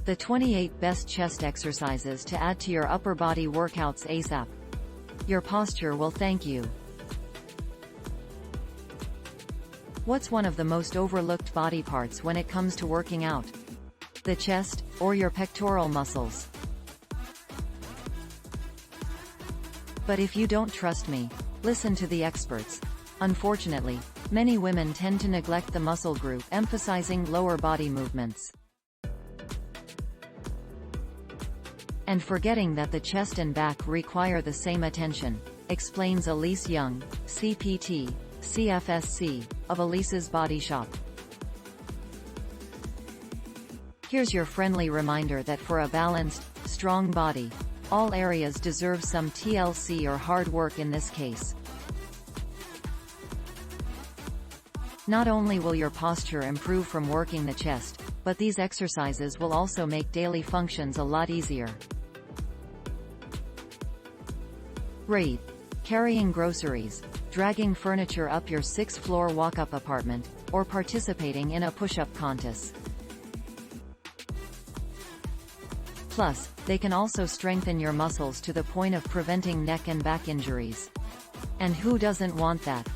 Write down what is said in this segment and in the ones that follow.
The 28 best chest exercises to add to your upper body workouts ASAP. Your posture will thank you. What's one of the most overlooked body parts when it comes to working out? The chest, or your pectoral muscles? But if you don't trust me, listen to the experts. Unfortunately, many women tend to neglect the muscle group, emphasizing lower body movements, and forgetting that the chest and back require the same attention, explains Elise Young, CPT, CFSC, of Elise's Body Shop. Here's your friendly reminder that for a balanced, strong body, all areas deserve some TLC or hard work in this case. Not only will your posture improve from working the chest, but these exercises will also make daily functions a lot easier. Rate. Carrying groceries, dragging furniture up your 6th-floor walk-up apartment, or participating in a push-up contest. Plus, they can also strengthen your muscles to the point of preventing neck and back injuries. And who doesn't want that?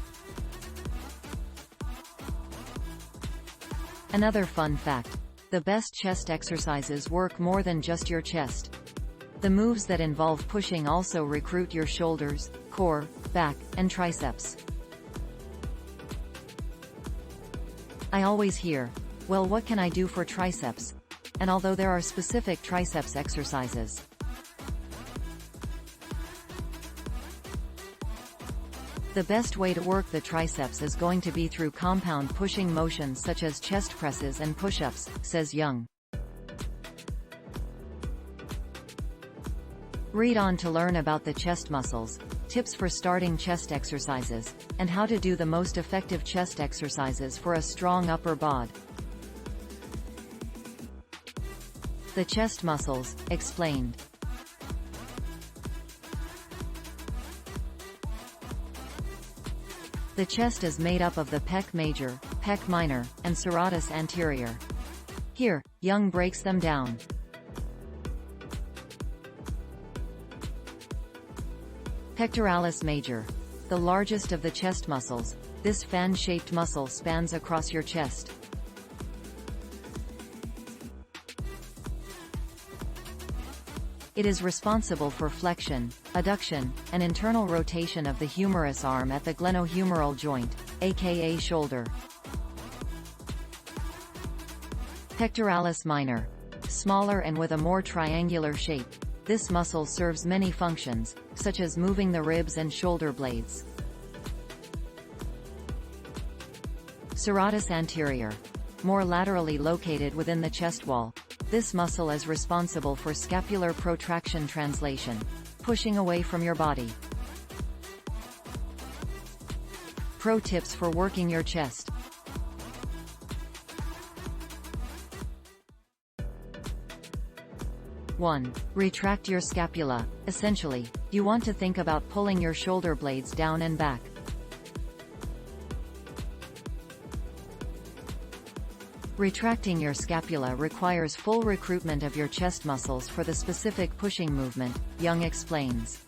Another fun fact: the best chest exercises work more than just your chest. The moves that involve pushing also recruit your shoulders, core, back, and triceps. I always hear, well, what can I do for triceps? And although there are specific triceps exercises, the best way to work the triceps is going to be through compound pushing motions such as chest presses and push-ups, says Young. Read on to learn about the chest muscles, tips for starting chest exercises, and how to do the most effective chest exercises for a strong upper bod. The chest muscles, explained. The chest is made up of the pec major, pec minor, and serratus anterior. Here, Young breaks them down. Pectoralis major. The largest of the chest muscles, this fan-shaped muscle spans across your chest. It is responsible for flexion, adduction, and internal rotation of the humerus arm at the glenohumeral joint, aka shoulder. Pectoralis minor. Smaller and with a more triangular shape. This muscle serves many functions, such as moving the ribs and shoulder blades. Serratus anterior. More laterally located within the chest wall. This muscle is responsible for scapular protraction, translation, pushing away from your body. Pro tips for working your chest. One. Retract your scapula. Essentially, you want to think about pulling your shoulder blades down and back. Retracting your scapula requires full recruitment of your chest muscles for the specific pushing movement, Young explains.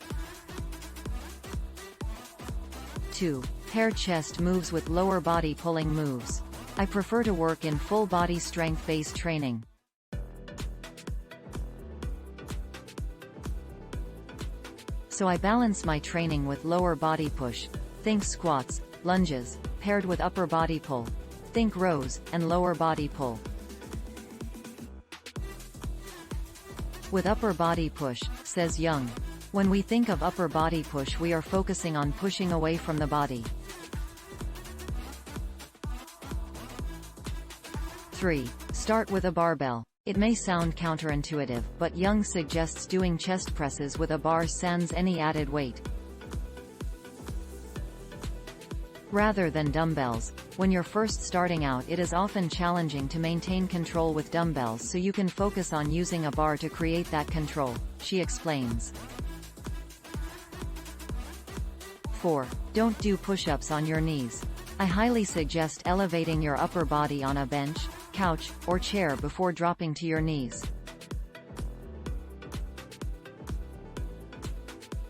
2. Pair chest moves with lower body pulling moves. I prefer to work in full body strength-based training. So I balance my training with lower body push. Think squats, lunges, paired with upper body pull. Think rows, and lower body pull. With upper body push, says Young. When we think of upper body push, we are focusing on pushing away from the body. 3. Start with a barbell. It may sound counterintuitive, but Young suggests doing chest presses with a bar sans any added weight, rather than dumbbells. When you're first starting out, it is often challenging to maintain control with dumbbells, so you can focus on using a bar to create that control, she explains. 4. Don't do push-ups on your knees. I highly suggest elevating your upper body on a bench, couch, or chair before dropping to your knees.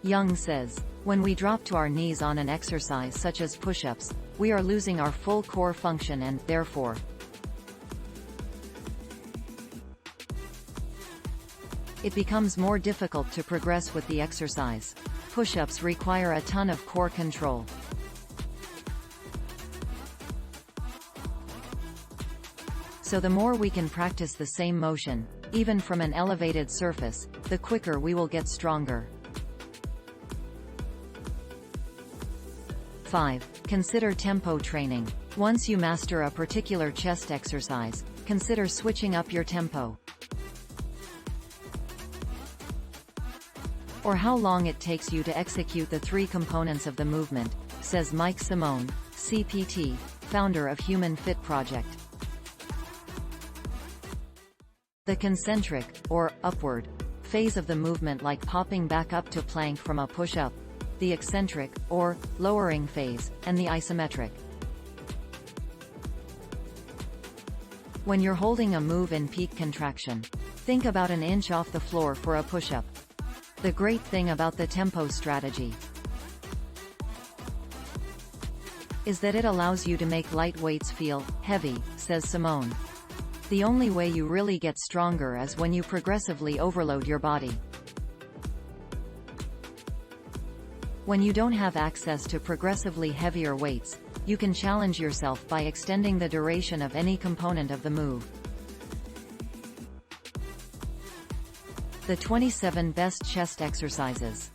Young says, when we drop to our knees on an exercise such as push-ups, we are losing our full core function and, therefore, it becomes more difficult to progress with the exercise. Push-ups require a ton of core control. So the more we can practice the same motion, even from an elevated surface, the quicker we will get stronger. 5. Consider tempo training. Once you master a particular chest exercise, consider switching up your tempo, or how long it takes you to execute the 3 components of the movement, says Mike Simone, CPT, founder of Human Fit Project. The concentric, or upward, phase of the movement, like popping back up to plank from a push-up, the eccentric, or lowering phase, and the isometric. When you're holding a move in peak contraction, think about an inch off the floor for a push-up. The great thing about the tempo strategy is that it allows you to make light weights feel heavy, says Simone. The only way you really get stronger is when you progressively overload your body. When you don't have access to progressively heavier weights, you can challenge yourself by extending the duration of any component of the move. The 27 best chest exercises.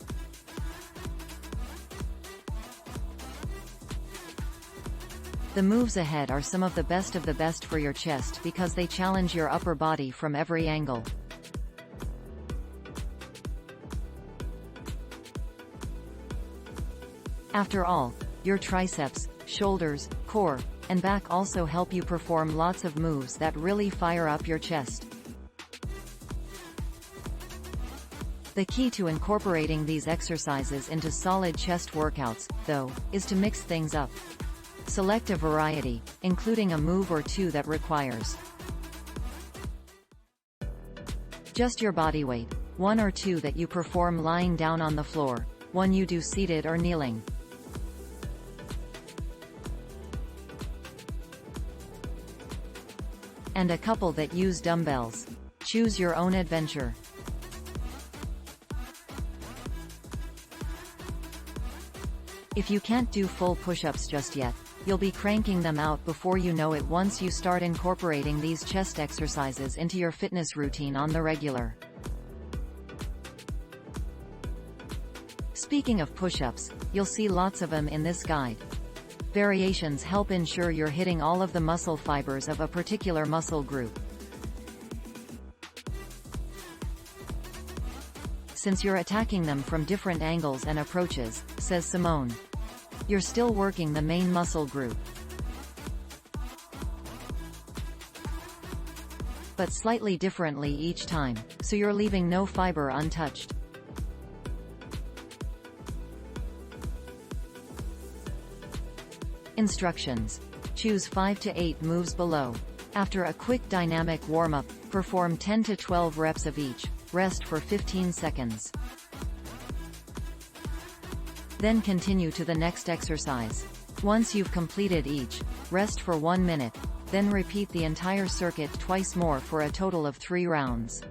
The moves ahead are some of the best for your chest because they challenge your upper body from every angle. After all, your triceps, shoulders, core, and back also help you perform lots of moves that really fire up your chest. The key to incorporating these exercises into solid chest workouts, though, is to mix things up. Select a variety, including a move or two that requires just your body weight, 1 or 2 that you perform lying down on the floor, 1 you do seated or kneeling, and a couple that use dumbbells. Choose your own adventure. If you can't do full push-ups just yet, you'll be cranking them out before you know it once you start incorporating these chest exercises into your fitness routine on the regular. Speaking of push-ups, you'll see lots of them in this guide. Variations help ensure you're hitting all of the muscle fibers of a particular muscle group. Since you're attacking them from different angles and approaches, says Simone, you're still working the main muscle group, but slightly differently each time, so you're leaving no fiber untouched. Instructions. Choose 5 to 8 moves below. After a quick dynamic warm-up, perform 10 to 12 reps of each. Rest for 15 seconds. Then continue to the next exercise. Once you've completed each, rest for 1 minute, then repeat the entire circuit twice more for a total of 3 rounds.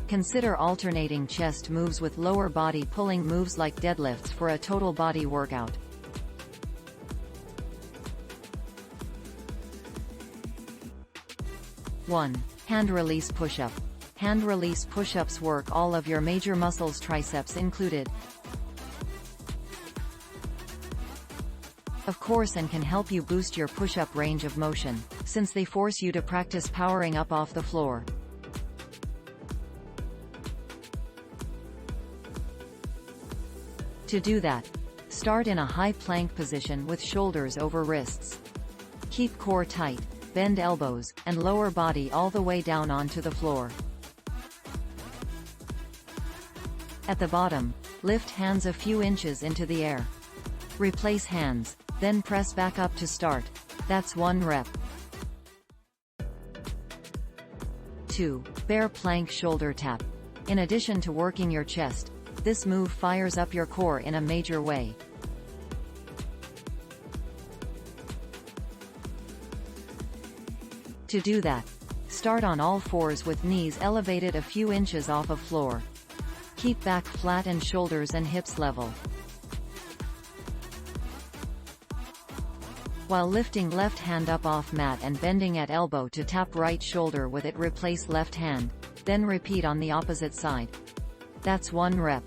Consider alternating chest moves with lower body pulling moves like deadlifts for a total body workout. One. Hand release push-up. Hand release push-ups work all of your major muscles, triceps included, of course, and can help you boost your push-up range of motion, since they force you to practice powering up off the floor. To do that, start in a high plank position with shoulders over wrists. Keep core tight, bend elbows, and lower body all the way down onto the floor. At the bottom, lift hands a few inches into the air. Replace hands, then press back up to start. That's 1 rep. 2. Bear plank shoulder tap. In addition to working your chest, this move fires up your core in a major way. To do that, start on all fours with knees elevated a few inches off of floor. Keep back flat and shoulders and hips level. While lifting left hand up off mat and bending at elbow to tap right shoulder with it, replace left hand, then repeat on the opposite side. That's 1 rep.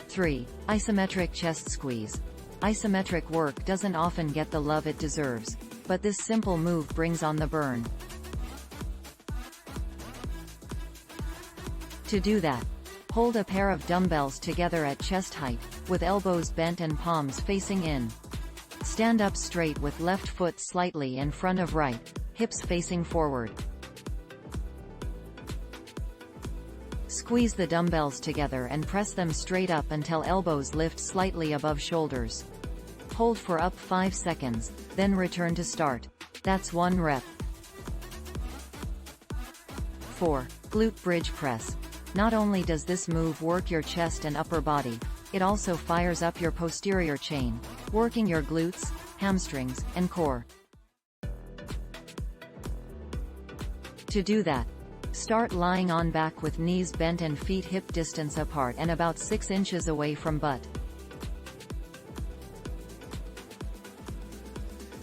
3. Isometric chest squeeze. Isometric work doesn't often get the love it deserves, but this simple move brings on the burn. To do that, hold a pair of dumbbells together at chest height, with elbows bent and palms facing in. Stand up straight with left foot slightly in front of right, hips facing forward. Squeeze the dumbbells together and press them straight up until elbows lift slightly above shoulders. Hold for up 5 seconds, then return to start. That's 1 rep. 4. Glute bridge press. Not only does this move work your chest and upper body, it also fires up your posterior chain, working your glutes, hamstrings, and core. To do that, start lying on back with knees bent and feet hip distance apart and about 6 inches away from butt.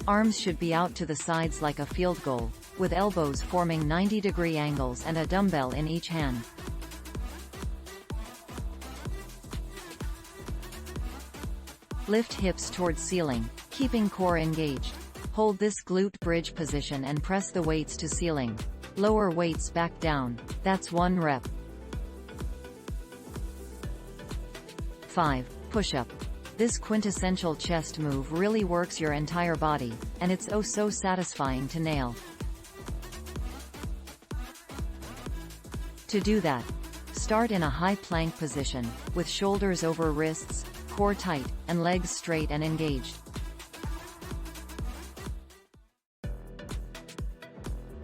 Arms should be out to the sides like a field goal, with elbows forming 90-degree angles and a dumbbell in each hand. Lift hips towards ceiling, keeping core engaged. Hold this glute bridge position and press the weights to ceiling. Lower weights back down. That's 1 rep. 5. Push-up. This quintessential chest move really works your entire body, and it's oh so satisfying to nail. To do that, start in a high plank position, with shoulders over wrists, core tight, and legs straight and engaged.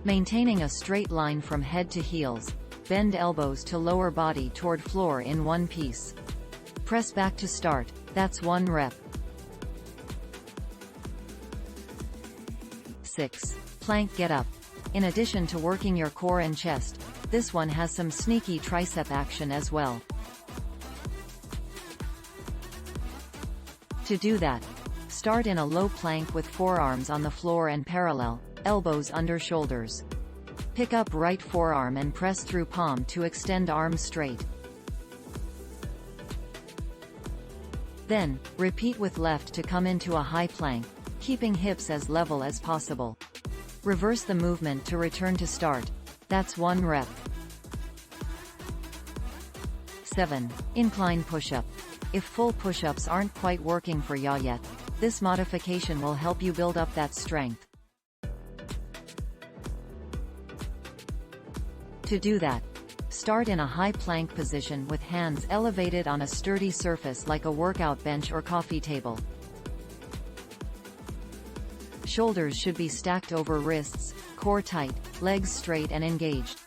Maintaining a straight line from head to heels, bend elbows to lower body toward floor in one piece. Press back to start. That's 1 rep. 6. Plank get up. In addition to working your core and chest, this one has some sneaky tricep action as well. To do that, start in a low plank with forearms on the floor and parallel, elbows under shoulders. Pick up right forearm and press through palm to extend arms straight. Then, repeat with left to come into a high plank, keeping hips as level as possible. Reverse the movement to return to start. That's 1 rep. 7. Incline push-up. If full push-ups aren't quite working for ya yet, this modification will help you build up that strength. To do that, start in a high plank position with hands elevated on a sturdy surface like a workout bench or coffee table. Shoulders should be stacked over wrists, core tight, legs straight and engaged.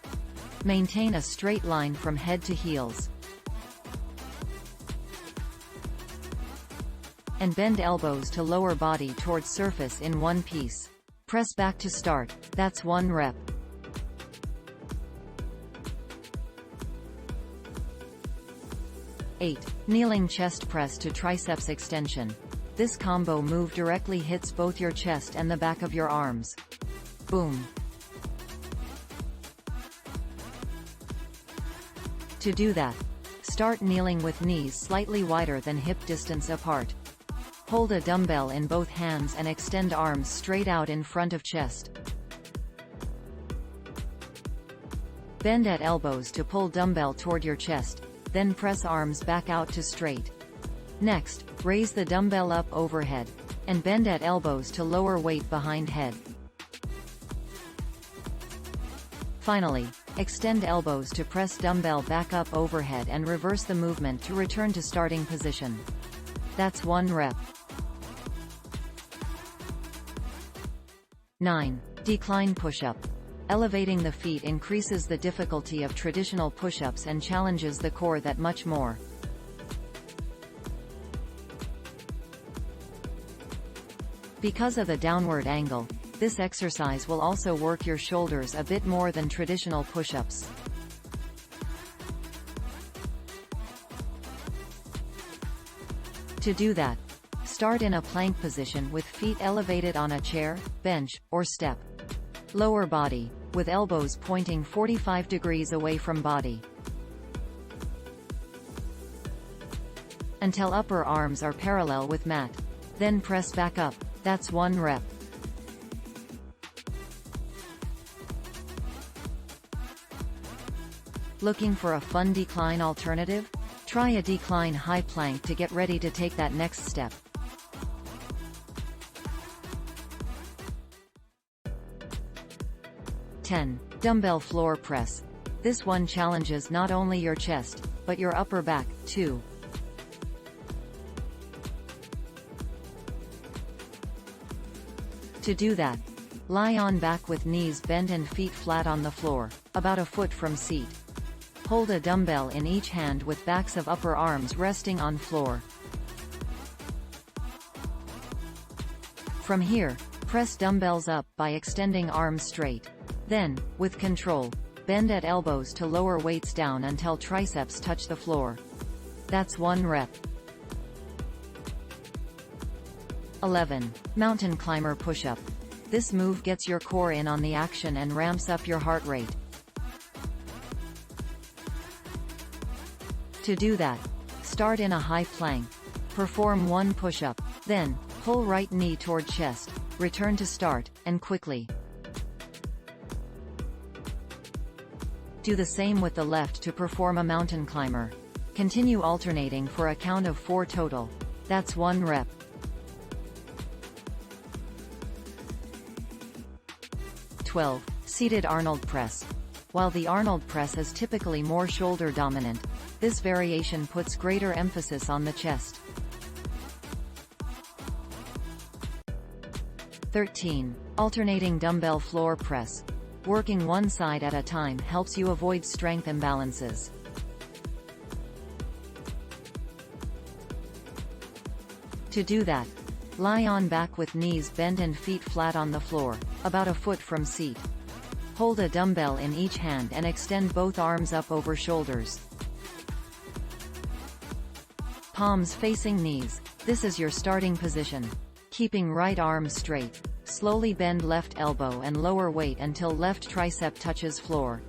Maintain a straight line from head to heels. And bend elbows to lower body towards surface in one piece. Press back to start. That's 1 rep. 8. Kneeling chest press to triceps extension. This combo move directly hits both your chest and the back of your arms. Boom. To do that, start kneeling with knees slightly wider than hip distance apart. Hold a dumbbell in both hands and extend arms straight out in front of chest. Bend at elbows to pull dumbbell toward your chest, then press arms back out to straight. Next, raise the dumbbell up overhead, and bend at elbows to lower weight behind head. Finally, extend elbows to press dumbbell back up overhead and reverse the movement to return to starting position. That's 1 rep. 9. Decline push-up. Elevating the feet increases the difficulty of traditional push-ups and challenges the core that much more. Because of the downward angle, this exercise will also work your shoulders a bit more than traditional push-ups. To do that, start in a plank position with feet elevated on a chair, bench, or step. Lower body, with elbows pointing 45 degrees away from body. Until upper arms are parallel with mat. Then press back up. That's 1 rep. Looking for a fun decline alternative? Try a decline high plank to get ready to take that next step. Dumbbell floor press. This one challenges not only your chest, but your upper back, too. To do that, lie on back with knees bent and feet flat on the floor, about a foot from seat. Hold a dumbbell in each hand with backs of upper arms resting on floor. From here, press dumbbells up by extending arms straight. Then, with control, bend at elbows to lower weights down until triceps touch the floor. That's 1 rep. 11. Mountain climber push-up. This move gets your core in on the action and ramps up your heart rate. To do that, start in a high plank. Perform 1 push-up. Then, pull right knee toward chest, return to start, and quickly. Do the same with the left to perform a mountain climber. Continue alternating for a count of 4 total. That's 1 rep. 12. Seated Arnold press. While the Arnold press is typically more shoulder dominant, this variation puts greater emphasis on the chest. 13. Alternating dumbbell floor press. Working one side at a time helps you avoid strength imbalances. To do that, lie on back with knees bent and feet flat on the floor, about a foot from seat. Hold a dumbbell in each hand and extend both arms up over shoulders. Palms facing knees. This is your starting position. Keeping right arm straight. Slowly bend left elbow and lower weight until left tricep touches floor.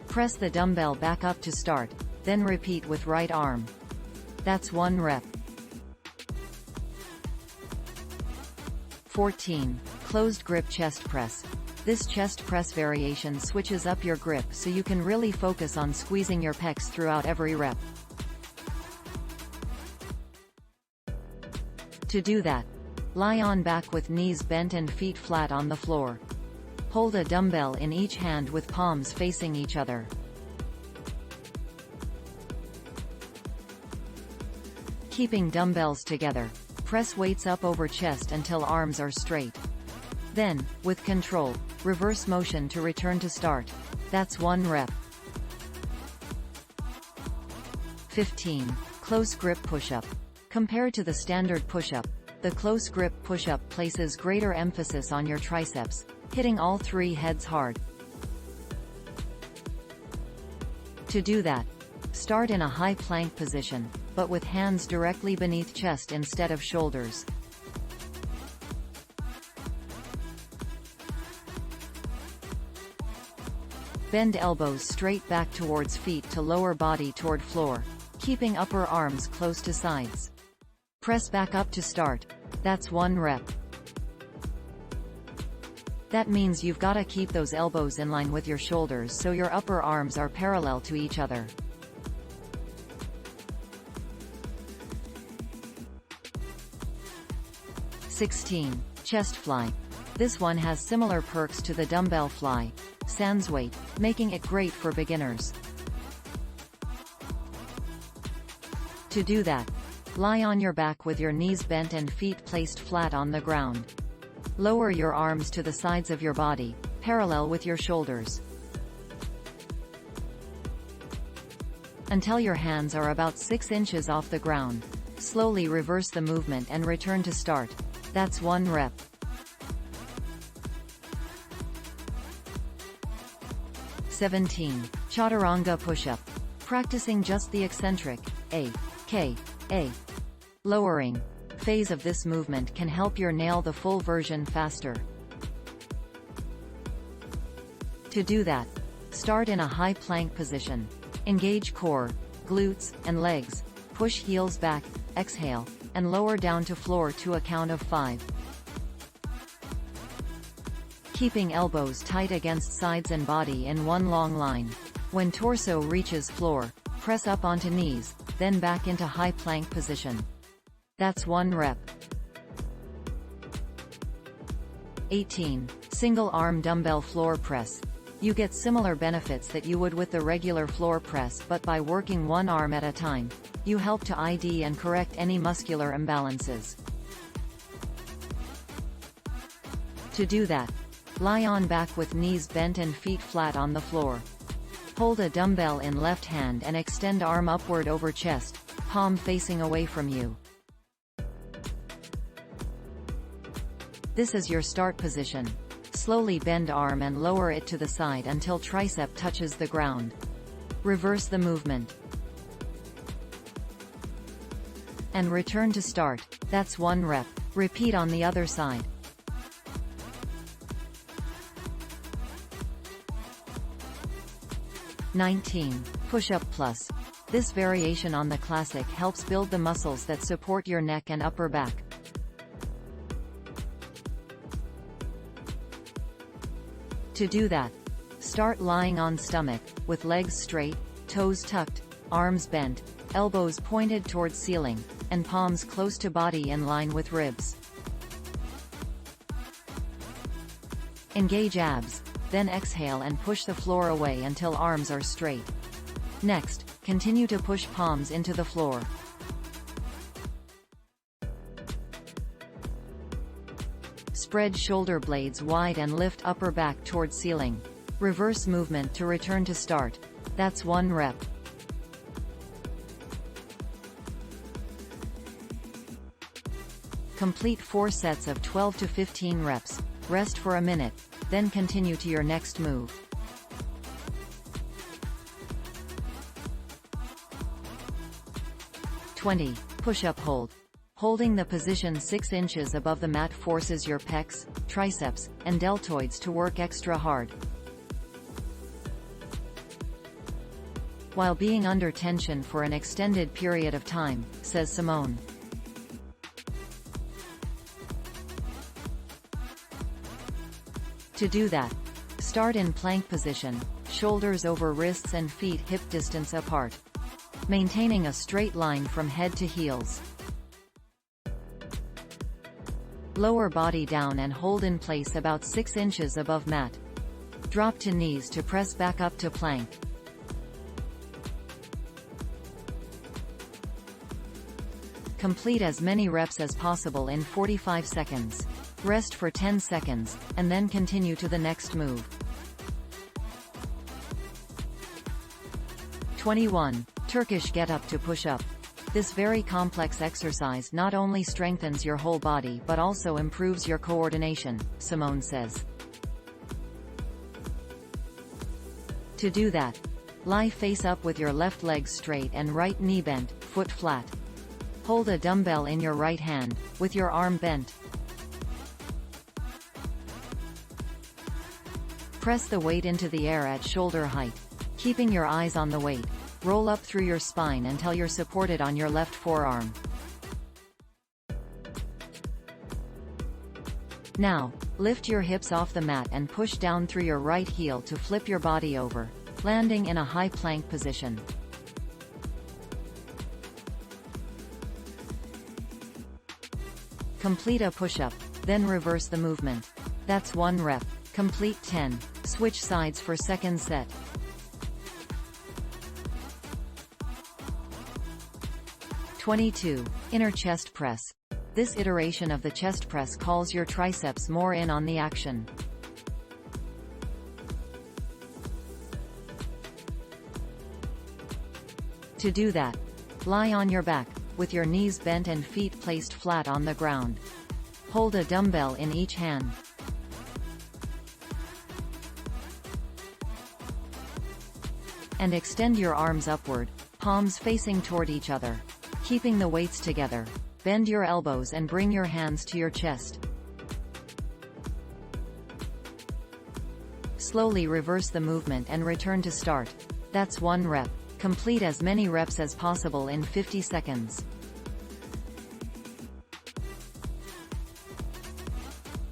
Press the dumbbell back up to start, then repeat with right arm. That's 1 rep. 14. Closed grip chest press. This chest press variation switches up your grip so you can really focus on squeezing your pecs throughout every rep. To do that, lie on back with knees bent and feet flat on the floor. Hold a dumbbell in each hand with palms facing each other. Keeping dumbbells together, press weights up over chest until arms are straight. Then, with control, reverse motion to return to start. That's 1 rep. 15. Close grip push-up. Compared to the standard push-up, the close grip push-up places greater emphasis on your triceps, hitting all 3 heads hard. To do that, start in a high plank position, but with hands directly beneath chest instead of shoulders. Bend elbows straight back towards feet to lower body toward floor, keeping upper arms close to sides. Press back up to start. That's 1 rep. That means you've gotta keep those elbows in line with your shoulders so your upper arms are parallel to each other. (16) Chest fly. This one has similar perks to the dumbbell fly, sans weight, making it great for beginners. To do that, lie on your back with your knees bent and feet placed flat on the ground. Lower your arms to the sides of your body, parallel with your shoulders, until your hands are about 6 inches off the ground. Slowly reverse the movement and return to start. That's 1 rep. 17. Chaturanga push-up. Practicing just the eccentric A, K, A lowering phase of this movement can help you nail the full version faster. To do that, start in a high plank position. Engage core, glutes, and legs. Push heels back, exhale, and lower down to floor to a count of 5. Keeping elbows tight against sides and body in one long line. When torso reaches floor, press up onto knees, then back into high plank position. That's 1 rep. 18. Single arm dumbbell floor press. You get similar benefits that you would with the regular floor press, but by working one arm at a time, you help to ID and correct any muscular imbalances. To do that, lie on back with knees bent and feet flat on the floor. Hold a dumbbell in left hand and extend arm upward over chest, palm facing away from you. This is your start position. Slowly bend arm and lower it to the side until tricep touches the ground. Reverse the movement. And return to start. That's 1 rep. Repeat on the other side. Push-up plus. This variation on the classic helps build the muscles that support your neck and upper back. To do that, start lying on stomach, with legs straight, toes tucked, arms bent, elbows pointed towards ceiling, and palms close to body in line with ribs. Engage abs, then exhale and push the floor away until arms are straight. Next, continue to push palms into the floor. Spread shoulder blades wide and lift upper back towards ceiling. Reverse movement to return to start. That's 1 rep. Complete 4 sets of 12 to 15 reps. Rest for a minute, then continue to your next move. Push-up hold. Holding the position 6 inches above the mat forces your pecs, triceps, and deltoids to work extra hard, while being under tension for an extended period of time, says Simone. To do that, start in plank position, shoulders over wrists and feet hip distance apart, maintaining a straight line from head to heels. Lower body down and hold in place about 6 inches above mat. Drop to knees to press back up to plank. Complete as many reps as possible in 45 seconds. Rest for 10 seconds, and then continue to the next move. 21. Turkish get-up to push-up. This very complex exercise not only strengthens your whole body but also improves your coordination, Simone says. To do that, lie face up with your left leg straight and right knee bent, foot flat. Hold a dumbbell in your right hand, with your arm bent. Press the weight into the air at shoulder height, keeping your eyes on the weight. Roll up through your spine until you're supported on your left forearm. Now, lift your hips off the mat and push down through your right heel to flip your body over, landing in a high plank position. Complete a push-up, then reverse the movement. That's 1 rep. Complete 10. Switch sides for second set. Inner chest press. This iteration of the chest press calls your triceps more in on the action. To do that, lie on your back, with your knees bent and feet placed flat on the ground. Hold a dumbbell in each hand. And extend your arms upward, palms facing toward each other. Keeping the weights together, bend your elbows and bring your hands to your chest. Slowly reverse the movement and return to start. That's 1 rep. Complete as many reps as possible in 50 seconds.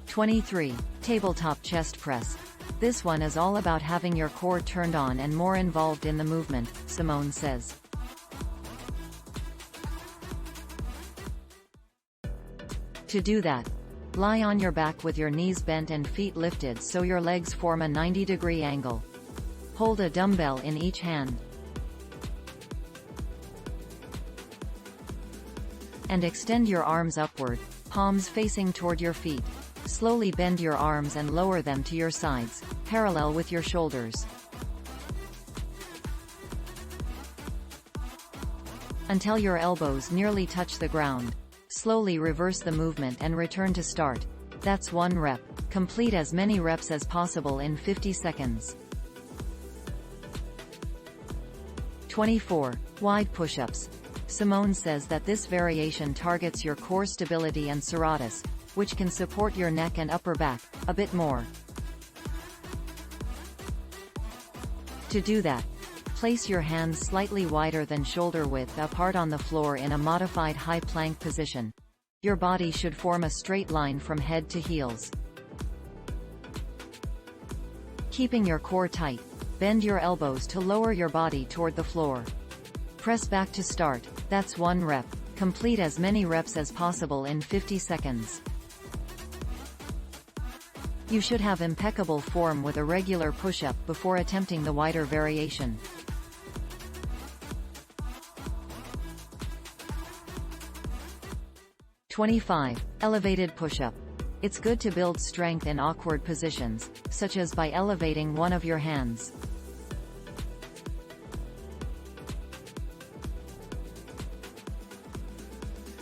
23. Tabletop chest press. This one is all about having your core turned on and more involved in the movement, Simone says. To do that, lie on your back with your knees bent and feet lifted so your legs form a 90-degree angle. Hold a dumbbell in each hand. And extend your arms upward, palms facing toward your feet. Slowly bend your arms and lower them to your sides, parallel with your shoulders. Until your elbows nearly touch the ground. Slowly reverse the movement and return to start. That's 1 rep. Complete as many reps as possible in 50 seconds. 24. Wide push-ups. Simone says that this variation targets your core stability and serratus, which can support your neck and upper back a bit more. To do that, place your hands slightly wider than shoulder width apart on the floor in a modified high plank position. Your body should form a straight line from head to heels. Keeping your core tight, bend your elbows to lower your body toward the floor. Press back to start. That's 1 rep. Complete as many reps as possible in 50 seconds. You should have impeccable form with a regular push-up before attempting the wider variation. (25) Elevated push-up. It's good to build strength in awkward positions, such as by elevating one of your hands.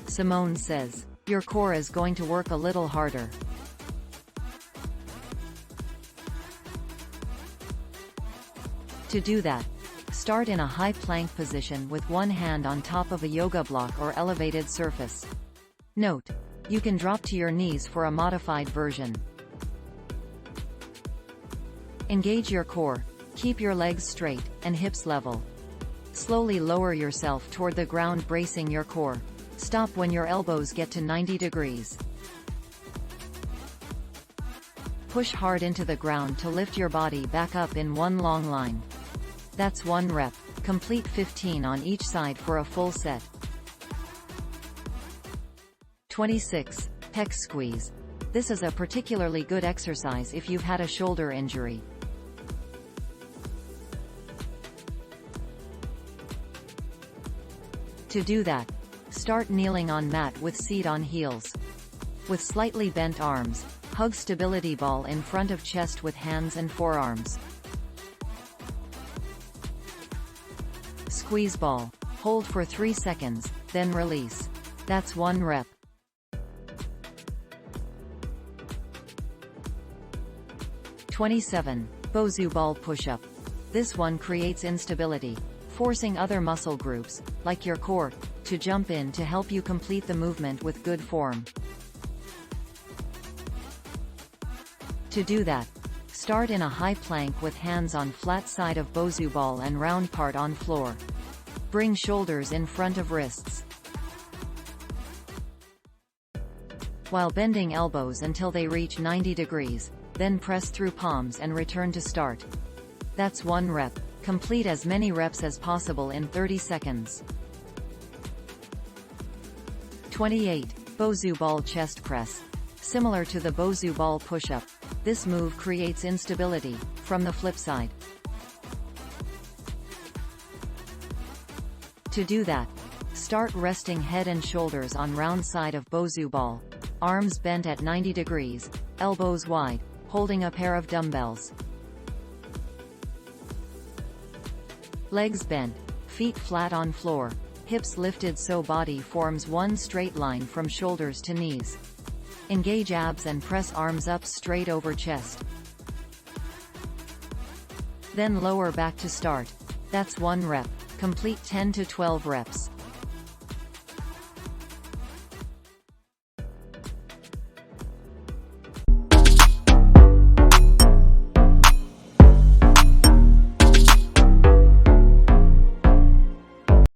Simone says, your core is going to work a little harder. To do that, start in a high plank position with one hand on top of a yoga block or elevated surface. Note, you can drop to your knees for a modified version. Engage your core, keep your legs straight, and hips level. Slowly lower yourself toward the ground, bracing your core. Stop when your elbows get to 90 degrees. Push hard into the ground to lift your body back up in one long line. That's 1 rep. Complete 15 on each side for a full set. 26. Pec squeeze. This is a particularly good exercise if you've had a shoulder injury. To do that, start kneeling on mat with seat on heels. With slightly bent arms, hug stability ball in front of chest with hands and forearms. Squeeze ball. Hold for 3 seconds, then release. That's 1 rep. 27. Bosu ball push-up. This one creates instability, forcing other muscle groups, like your core, to jump in to help you complete the movement with good form. To do that, start in a high plank with hands on flat side of Bosu ball and round part on floor. Bring shoulders in front of wrists, while bending elbows until they reach 90 degrees, then press through palms and return to start. That's 1 rep. Complete as many reps as possible in 30 seconds. 28. Bosu ball chest press. Similar to the Bosu ball push-up, this move creates instability, from the flip side. To do that, Start resting head and shoulders on round side of Bosu ball. Arms bent at 90 degrees, elbows wide, holding a pair of dumbbells. Legs bent, feet flat on floor, hips lifted so body forms one straight line from shoulders to knees. Engage abs and press arms up straight over chest. Then lower back to start. That's 1 rep. Complete 10 to 12 reps.